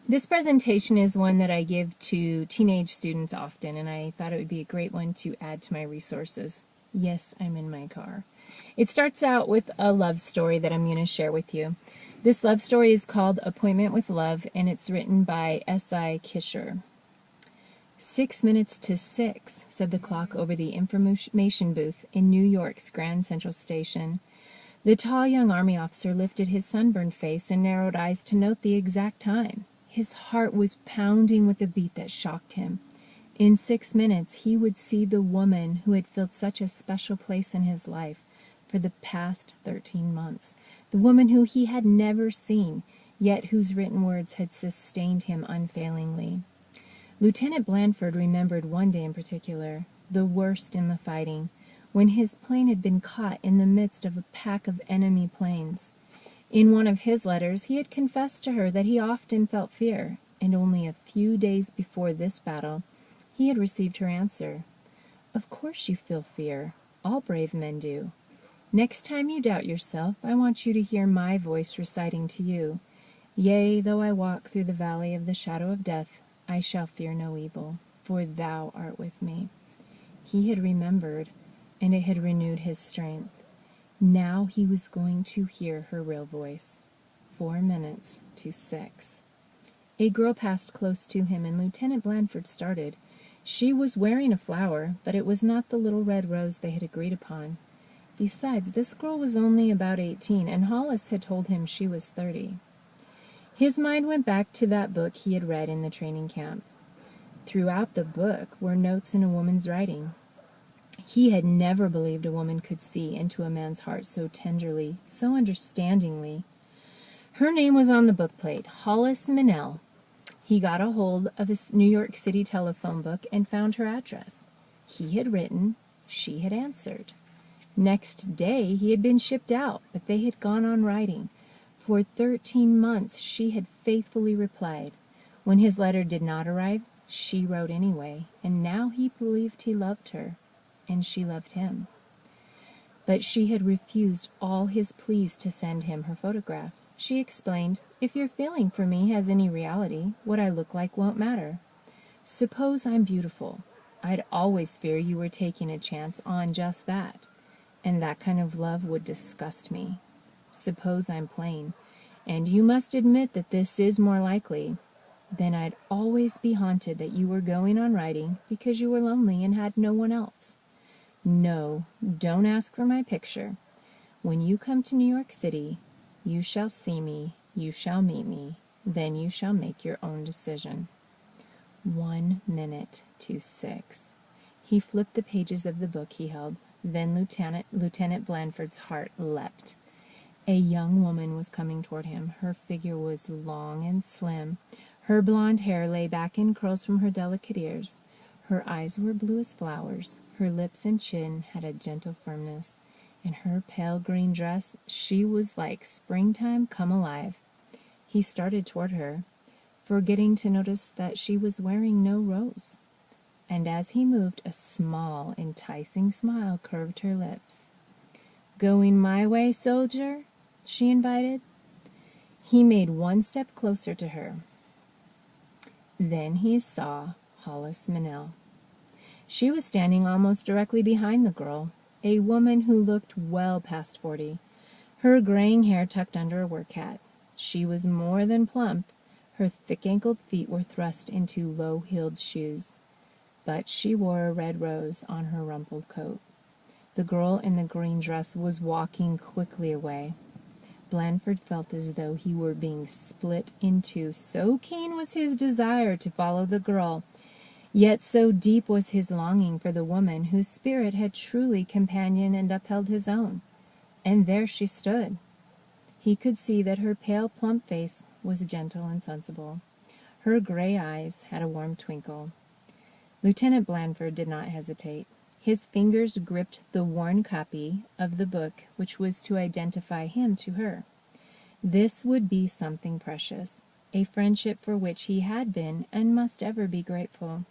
This presentation is one that I give to teenage students often, and I thought it would be a great one to add to my resources. Yes, I'm in my car. It starts out with a love story that I'm going to share with you. This love story is called Appointment with Love, and it's written by S.I. Kisher. 6 minutes to 6, said the clock over the information booth in New York's Grand Central Station. The tall young army officer lifted his sunburned face and narrowed eyes to note the exact time. His heart was pounding with a beat that shocked him. In 6 minutes, he would see the woman who had filled such a special place in his life for the past 13 months, the woman who he had never seen, yet whose written words had sustained him unfailingly. Lieutenant Blandford remembered one day in particular, the worst in the fighting, when his plane had been caught in the midst of a pack of enemy planes. In one of his letters, he had confessed to her that he often felt fear, and only a few days before this battle, he had received her answer. "Of course you feel fear. All brave men do. Next time you doubt yourself, I want you to hear my voice reciting to you, 'Yea, though I walk through the valley of the shadow of death, I shall fear no evil, for thou art with me.'" He had remembered, and it had renewed his strength. Now he was going to hear her real voice. 4 minutes to 6. A girl passed close to him, and Lieutenant Blandford started. She was wearing a flower, but it was not the little red rose they had agreed upon. Besides, this girl was only about 18, and Hollis had told him she was 30. His mind went back to that book he had read in the training camp. Throughout the book were notes in a woman's writing. He had never believed a woman could see into a man's heart so tenderly, so understandingly. Her name was on the bookplate, Hollis Minnell. He got a hold of a New York City telephone book and found her address. He had written, she had answered. Next day he had been shipped out, but they had gone on writing. For 13 months she had faithfully replied. When his letter did not arrive, she wrote anyway, and now he believed he loved her, and she loved him. But she had refused all his pleas to send him her photograph. She explained, "If your feeling for me has any reality, what I look like won't matter. Suppose I'm beautiful. I'd always fear you were taking a chance on just that, and that kind of love would disgust me. Suppose I'm plain, and you must admit that this is more likely, then I'd always be haunted that you were going on writing because you were lonely and had no one else. No, don't ask for my picture. When you come to New York City, you shall see me, you shall meet me, then you shall make your own decision." 1 minute to 6. He flipped the pages of the book he held. Then Lieutenant Blandford's heart leapt. A young woman was coming toward him. Her figure was long and slim. Her blonde hair lay back in curls from her delicate ears. Her eyes were blue as flowers. Her lips and chin had a gentle firmness. In her pale green dress, she was like springtime come alive. He started toward her, forgetting to notice that she was wearing no rose. And as he moved, a small, enticing smile curved her lips. "Going my way, soldier?" she invited. He made one step closer to her. Then he saw Hollis Minnell. She was standing almost directly behind the girl, a woman who looked well past 40, her graying hair tucked under a work hat. She was more than plump. Her thick-ankled feet were thrust into low-heeled shoes, but she wore a red rose on her rumpled coat. The girl in the green dress was walking quickly away. Blandford felt as though he were being split in two, so keen was his desire to follow the girl, yet so deep was his longing for the woman whose spirit had truly companioned and upheld his own. And there she stood. He could see that her pale, plump face was gentle and sensible. Her gray eyes had a warm twinkle. Lieutenant Blandford did not hesitate. His fingers gripped the worn copy of the book which was to identify him to her. This would be something precious, a friendship for which he had been and must ever be grateful.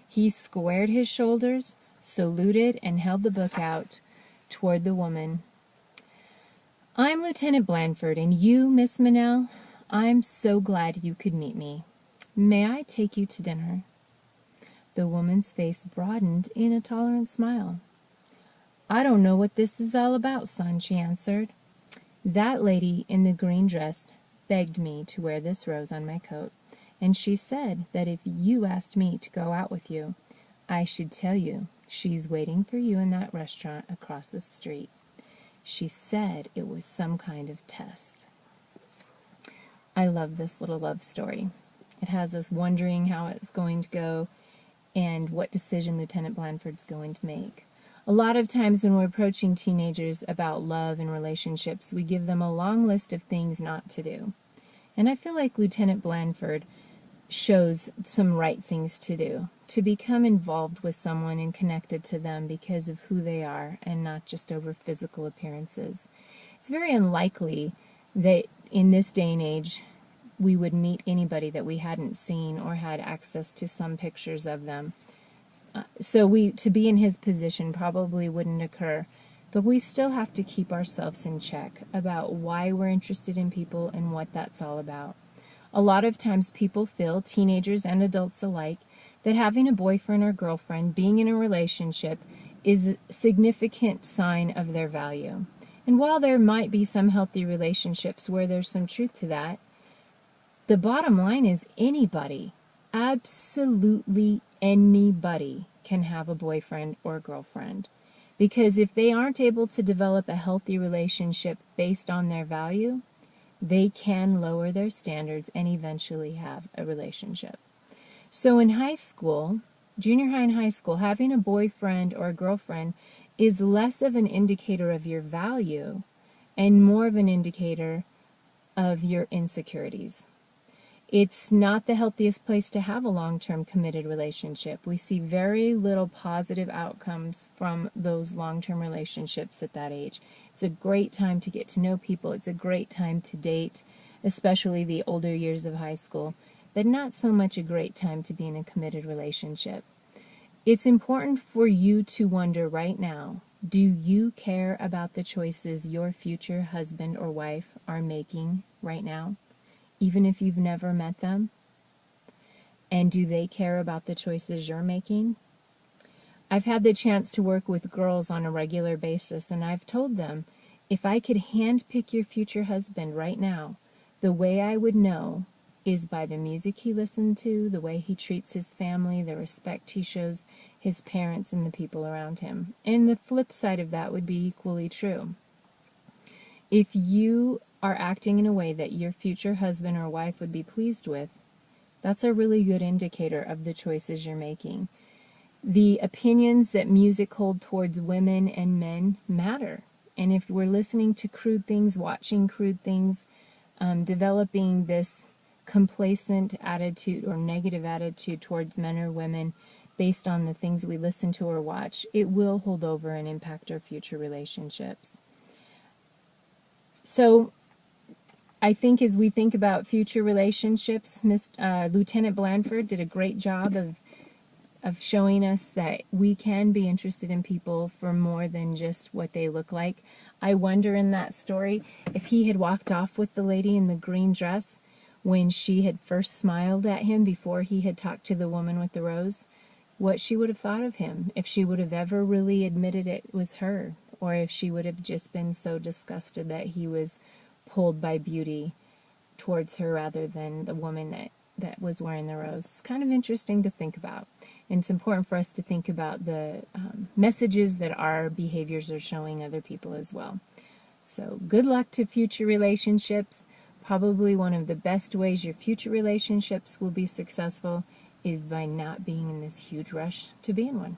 He squared his shoulders, saluted, and held the book out toward the woman. I'm Lieutenant Blandford, and you, Miss Manel, I'm so glad you could meet me. May I take you to dinner?" The woman's face broadened in a tolerant smile. "I don't know what this is all about, son," she answered. "That lady in the green dress begged me to wear this rose on my coat, and she said that if you asked me to go out with you, I should tell you she's waiting for you in that restaurant across the street. She said it was some kind of test." I love this little love story. It has us wondering how it's going to go and what decision Lieutenant Blandford's going to make. A lot of times when we're approaching teenagers about love and relationships, we give them a long list of things not to do. And I feel like Lieutenant Blandford shows some right things to do, to become involved with someone and connected to them because of who they are and not just over physical appearances. It's very unlikely that in this day and age we would meet anybody that we hadn't seen or had access to some pictures of them. So to be in his position probably wouldn't occur, but we still have to keep ourselves in check about why we're interested in people and what that's all about. A lot of times people feel, teenagers and adults alike, that having a boyfriend or girlfriend, being in a relationship, is a significant sign of their value. And while there might be some healthy relationships where there's some truth to that, the bottom line is anybody, absolutely anybody, can have a boyfriend or girlfriend. Because if they aren't able to develop a healthy relationship based on their value, they can lower their standards and eventually have a relationship. So in high school, junior high and high school, having a boyfriend or a girlfriend is less of an indicator of your value and more of an indicator of your insecurities. It's not the healthiest place to have a long-term committed relationship. We see very little positive outcomes from those long-term relationships at that age. It's a great time to get to know people. It's a great time to date, especially the older years of high school, but not so much a great time to be in a committed relationship. It's important for you to wonder right now, do you care about the choices your future husband or wife are making right now, even if you've never met them? And do they care about the choices you're making? I've had the chance to work with girls on a regular basis, and I've told them, if I could handpick your future husband right now, the way I would know is by the music he listened to, the way he treats his family, the respect he shows his parents and the people around him. And the flip side of that would be equally true. If you are acting in a way that your future husband or wife would be pleased with, that's a really good indicator of the choices you're making. The opinions that music hold towards women and men matter. And if we're listening to crude things, watching crude things, developing this complacent attitude or negative attitude towards men or women based on the things we listen to or watch, it will hold over and impact our future relationships. So I think as we think about future relationships, Lieutenant Blandford did a great job of showing us that we can be interested in people for more than just what they look like. I wonder in that story if he had walked off with the lady in the green dress when she had first smiled at him before he had talked to the woman with the rose, what she would have thought of him, if she would have ever really admitted it was her, or if she would have just been so disgusted that he was pulled by beauty towards her rather than the woman that was wearing the rose. It's kind of interesting to think about. And it's important for us to think about the messages that our behaviors are showing other people as well. So good luck to future relationships. Probably one of the best ways your future relationships will be successful is by not being in this huge rush to be in one.